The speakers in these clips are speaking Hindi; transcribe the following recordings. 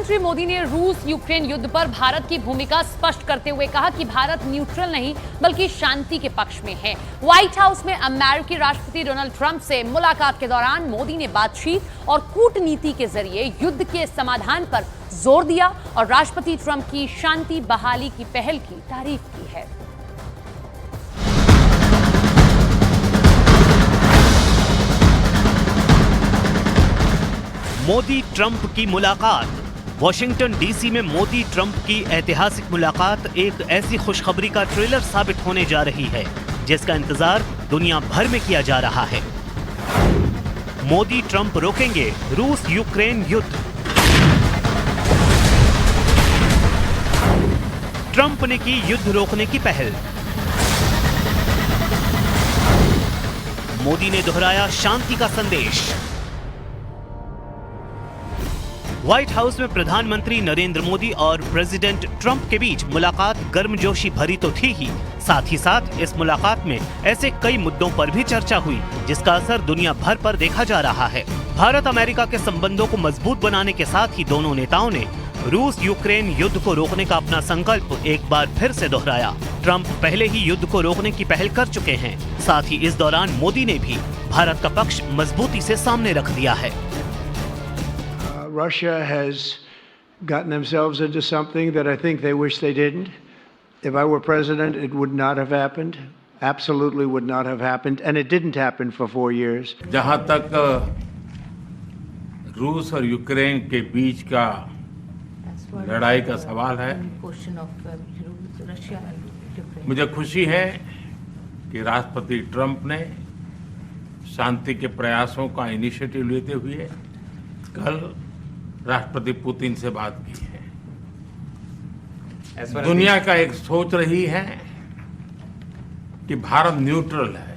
प्रधानमंत्री मोदी ने रूस यूक्रेन युद्ध पर भारत की भूमिका स्पष्ट करते हुए कहा कि भारत न्यूट्रल नहीं बल्कि शांति के पक्ष में है। व्हाइट हाउस में अमेरिकी राष्ट्रपति डोनाल्ड ट्रंप से मुलाकात के दौरान मोदी ने बातचीत और कूटनीति के जरिए युद्ध के समाधान पर जोर दिया और राष्ट्रपति ट्रंप की शांति बहाली की पहल की तारीफ की है। मोदी ट्रंप की मुलाकात। वॉशिंगटन डीसी में मोदी ट्रंप की ऐतिहासिक मुलाकात एक ऐसी खुशखबरी का ट्रेलर साबित होने जा रही है जिसका इंतजार दुनिया भर में किया जा रहा है। मोदी ट्रंप रोकेंगे रूस यूक्रेन युद्ध। ट्रंप ने की युद्ध रोकने की पहल। मोदी ने दोहराया शांति का संदेश। व्हाइट हाउस में प्रधानमंत्री नरेंद्र मोदी और प्रेसिडेंट ट्रंप के बीच मुलाकात गर्मजोशी भरी तो थी ही साथ इस मुलाकात में ऐसे कई मुद्दों पर भी चर्चा हुई जिसका असर दुनिया भर पर देखा जा रहा है। भारत अमेरिका के संबंधों को मजबूत बनाने के साथ ही दोनों नेताओं ने रूस यूक्रेन युद्ध को रोकने का अपना संकल्प एक बार फिर से दोहराया। ट्रंप पहले ही युद्ध को रोकने की पहल कर चुके हैं, साथ ही इस दौरान मोदी ने भी भारत का पक्ष मजबूती से सामने रख दिया है। Russia has gotten themselves into something that I think they wish they didn't. If I were president, it would not have happened. Absolutely would not have happened. And it didn't happen for 4 years. जहां तक रूस और यूक्रेन के बीच का लड़ाई का सवाल है, मुझे खुशी है कि राष्ट्रपति ट्रंप ने शांति के प्रयासों का इनिशिएटिव लेते हुए कल राष्ट्रपति पुतिन से बात की है। दुनिया का एक सोच रही है कि भारत न्यूट्रल है।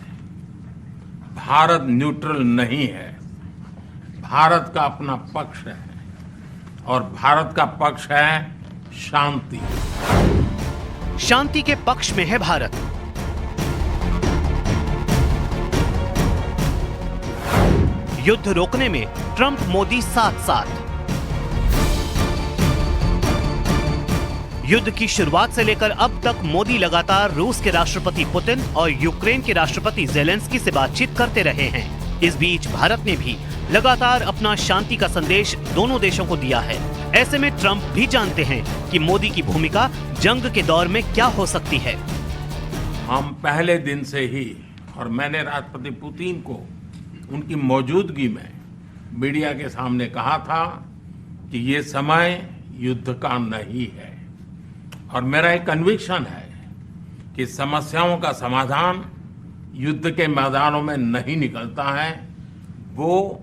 भारत न्यूट्रल नहीं है। भारत का अपना पक्ष है और भारत का पक्ष है शांति। शांति के पक्ष में है भारत। युद्ध रोकने में ट्रंप मोदी साथ। युद्ध की शुरुआत से लेकर अब तक मोदी लगातार रूस के राष्ट्रपति पुतिन और यूक्रेन के राष्ट्रपति ज़ेलेंस्की से बातचीत करते रहे हैं। इस बीच भारत ने भी लगातार अपना शांति का संदेश दोनों देशों को दिया है। ऐसे में ट्रंप भी जानते हैं कि मोदी की भूमिका जंग के दौर में क्या हो सकती है। हम पहले दिन से ही, और मैंने राष्ट्रपति पुतिन को उनकी मौजूदगी में मीडिया के सामने कहा था कि ये समय युद्ध का नहीं है और मेरा एक कन्विक्शन है कि समस्याओं का समाधान युद्ध के मैदानों में नहीं निकलता है, वो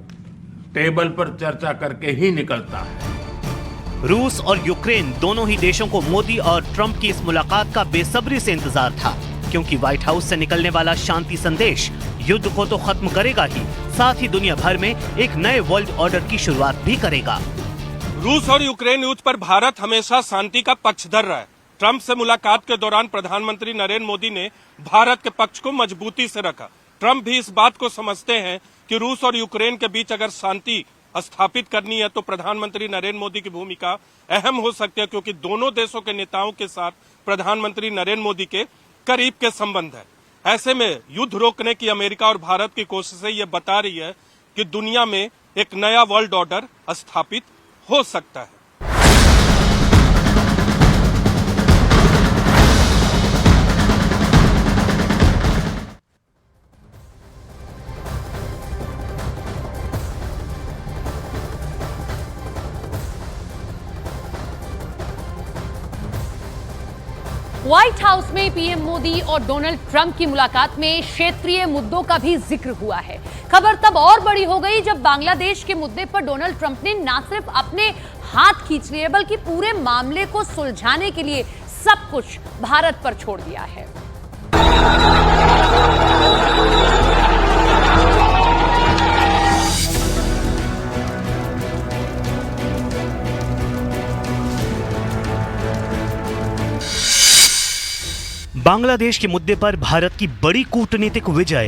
टेबल पर चर्चा करके ही निकलता है। रूस और यूक्रेन दोनों ही देशों को मोदी और ट्रंप की इस मुलाकात का बेसब्री से इंतजार था, क्योंकि व्हाइट हाउस से निकलने वाला शांति संदेश युद्ध को तो खत्म करेगा ही, साथ ही दुनिया भर में एक नए वर्ल्ड ऑर्डर की शुरुआत भी करेगा। रूस और यूक्रेन युद्ध पर भारत हमेशा शांति का पक्षधर रहा है। ट्रंप से मुलाकात के दौरान प्रधानमंत्री नरेंद्र मोदी ने भारत के पक्ष को मजबूती से रखा। ट्रंप भी इस बात को समझते हैं कि रूस और यूक्रेन के बीच अगर शांति स्थापित करनी है तो प्रधानमंत्री नरेंद्र मोदी की भूमिका अहम हो सकती है, क्योंकि दोनों देशों के नेताओं के साथ प्रधानमंत्री नरेंद्र मोदी के करीब के संबंध है। ऐसे में युद्ध रोकने की अमेरिका और भारत की कोशिशें ये बता रही है कि दुनिया में एक नया वर्ल्ड ऑर्डर स्थापित हो सकता है। व्हाइट हाउस में पीएम मोदी और डोनाल्ड ट्रंप की मुलाकात में क्षेत्रीय मुद्दों का भी जिक्र हुआ है। खबर तब और बड़ी हो गई जब बांग्लादेश के मुद्दे पर डोनाल्ड ट्रंप ने न सिर्फ अपने हाथ खींच लिए बल्कि पूरे मामले को सुलझाने के लिए सब कुछ भारत पर छोड़ दिया है। बांग्लादेश के मुद्दे पर भारत की बड़ी कूटनीतिक विजय।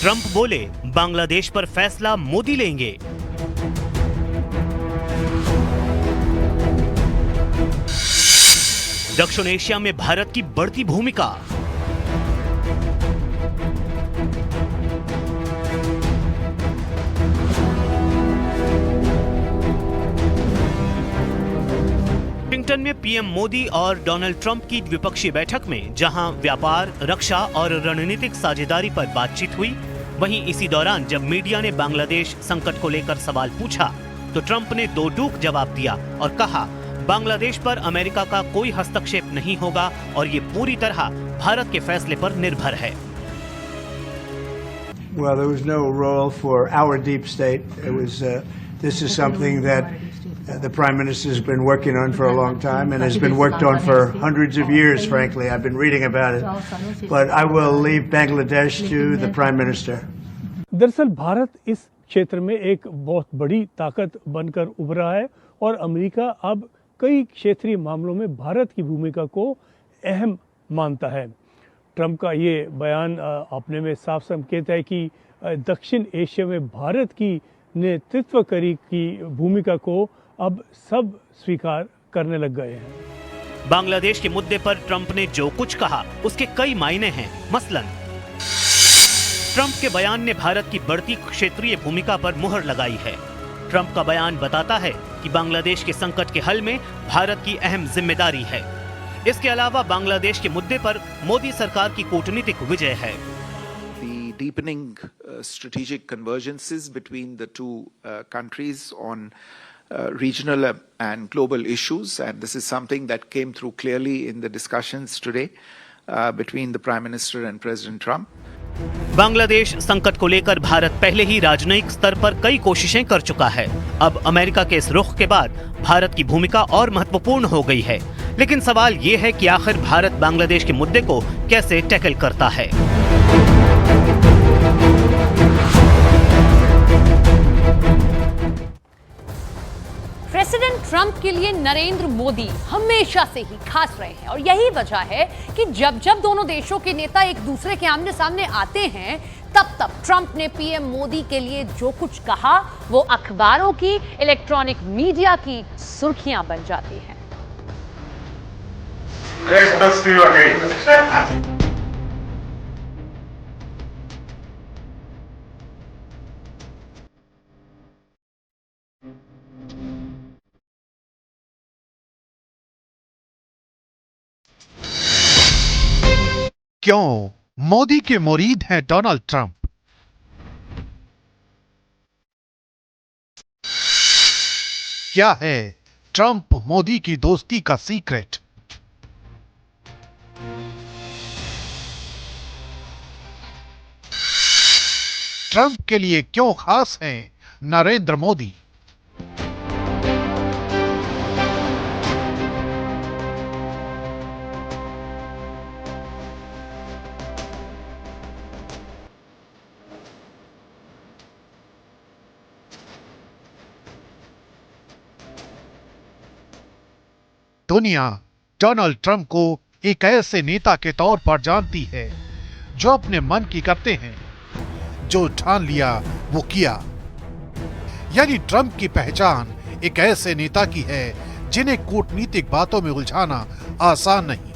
ट्रंप बोले, बांग्लादेश पर फैसला मोदी लेंगे। दक्षिण एशिया में भारत की बढ़ती भूमिका। वाशिंगटन में पीएम मोदी और डोनाल्ड ट्रंप की द्विपक्षीय बैठक में जहां व्यापार, रक्षा और रणनीतिक साझेदारी पर बातचीत हुई, वहीं इसी दौरान जब मीडिया ने बांग्लादेश संकट को लेकर सवाल पूछा तो ट्रंप ने दो टूक जवाब दिया और कहा, बांग्लादेश पर अमेरिका का कोई हस्तक्षेप नहीं होगा और ये पूरी तरह भारत के फैसले पर निर्भर है। Well, there was no role for our deep state. It was. This is something that the Prime Minister has been working on for a long time and has been worked on for hundreds of years, frankly. I've been reading about it. But I will leave Bangladesh to the Prime Minister. दरअसल भारत इस क्षेत्र में एक बहुत बड़ी ताकत बनकर उभरा है और अमेरिका अब कई क्षेत्रीय मामलों में भारत की भूमिका को अहम मानता है। ट्रंप का ये बयान अपने में साफ संकेत है कि दक्षिण एशिया में भारत की नेतृत्वकारी की भूमिका को अब सब स्वीकार करने लग गए हैं। बांग्लादेश के मुद्दे पर ट्रंप ने जो कुछ कहा उसके कई मायने हैं। मसलन ट्रंप के बयान ने भारत की बढ़ती क्षेत्रीय भूमिका पर मुहर लगाई है। ट्रंप का बयान बताता है कि बांग्लादेश के संकट के हल में भारत की अहम जिम्मेदारी है। इसके अलावा बांग्लादेश के मुद्दे पर मोदी सरकार की कूटनीतिक विजय है। The deepening strategic convergences between the two countries on regional and global issues, and this is something that came through clearly in the discussions today between the Prime Minister and President Trump. Bangladesh संकट को लेकर भारत पहले ही राजनयिक स्तर पर कई कोशिशें कर चुका है। अब अमेरिका के इस रुख के बाद भारत की भूमिका और महत्वपूर्ण हो गई है। लेकिन सवाल ये है कि आखिर भारत बांग्लादेश के मुद्दे को कैसे टैकल करता है। प्रेसिडेंट ट्रंप के लिए नरेंद्र मोदी हमेशा से ही खास रहे हैं और यही वजह है कि जब जब दोनों देशों के नेता एक दूसरे के आमने सामने आते हैं तब तब ट्रंप ने पीएम मोदी के लिए जो कुछ कहा वो अखबारों की, इलेक्ट्रॉनिक मीडिया की सुर्खियां बन जाती हैं। क्यों मोदी के मुरीद हैं डोनाल्ड ट्रंप? क्या है ट्रंप मोदी की दोस्ती का सीक्रेट? ट्रंप के लिए क्यों खास हैं नरेंद्र मोदी? दुनिया डोनाल्ड ट्रंप को एक ऐसे नेता के तौर पर जानती है जो अपने मन की करते हैं, जो ठान लिया वो किया। यानी ट्रंप की पहचान एक ऐसे नेता की है जिन्हें कूटनीतिक बातों में उलझाना आसान नहीं।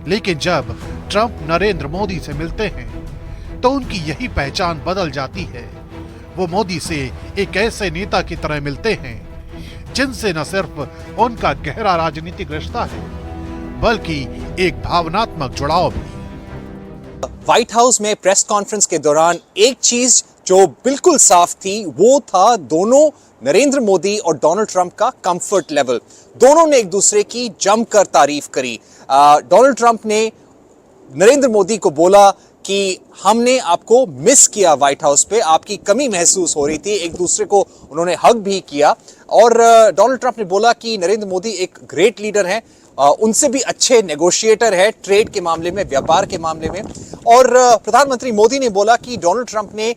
लेकिन जब ट्रंप नरेंद्र मोदी से मिलते हैं तो उनकी यही पहचान बदल जाती है। वो मोदी से एक ऐसे नेता की तरह मिलते हैं जिनसे न सिर्फ उनका गहरा राजनीतिक रिश्ता है बल्कि एक भावनात्मक जुड़ाव भी। व्हाइट हाउस में प्रेस कॉन्फ्रेंस के दौरान एक चीज जो बिल्कुल साफ थी वो था दोनों नरेंद्र मोदी और डोनाल्ड ट्रंप का कंफर्ट लेवल। दोनों ने एक दूसरे की जमकर तारीफ करी। डोनाल्ड ट्रंप ने नरेंद्र मोदी को बोला कि हमने आपको मिस किया, व्हाइट हाउस पे आपकी कमी महसूस हो रही थी। एक दूसरे को उन्होंने हग भी किया और डोनाल्ड ट्रंप ने बोला कि नरेंद्र मोदी एक ग्रेट लीडर हैं, उनसे भी अच्छे नेगोशिएटर है ट्रेड के मामले में, व्यापार के मामले में। और प्रधानमंत्री मोदी ने बोला कि डोनाल्ड ट्रंप ने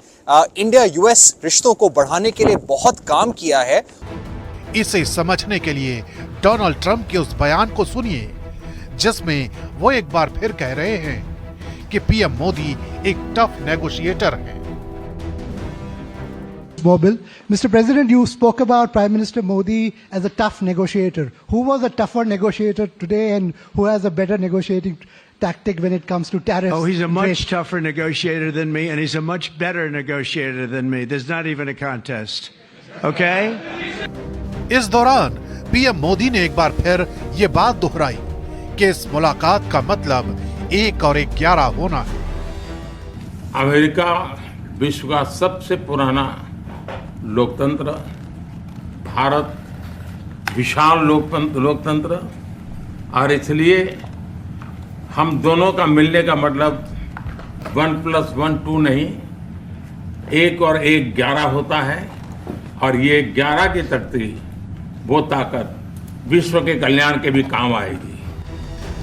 इंडिया यूएस रिश्तों को बढ़ाने के लिए बहुत काम किया है। इसे समझने के लिए डोनाल्ड ट्रंप के उस बयान को सुनिए जिसमें वो एक बार फिर कह रहे हैं कि पीएम मोदी एक टफ नेगोशिएटर हैं। Mobil. Mr. President, you spoke about Prime Minister Modi as a tough negotiator. Who was a tougher negotiator today, and who has a better negotiating tactic when it comes to tariffs? Oh, he's a much tougher negotiator than me, and he's a much better negotiator than me. There's not even a contest. Okay? इस दौरान पीएम मोदी ने एक बार फिर ये बात दोहराई कि इस मुलाकात का मतलब 1 और 1 11 होना है। अमेरिका विश्व का सबसे पुराना लोकतंत्र, भारत विशाल लोकतंत्र, और इसलिए हम दोनों का मिलने का मतलब 1+1 2 नहीं, 1 और 1 11 होता है। और ये 11 की तख्ती, वो ताकत विश्व के कल्याण के भी काम आएगी।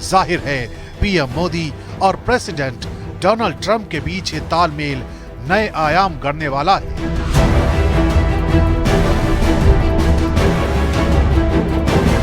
जाहिर है पीएम मोदी और प्रेसिडेंट डोनाल्ड ट्रंप के बीच ये तालमेल नए आयाम गढ़ने वाला है।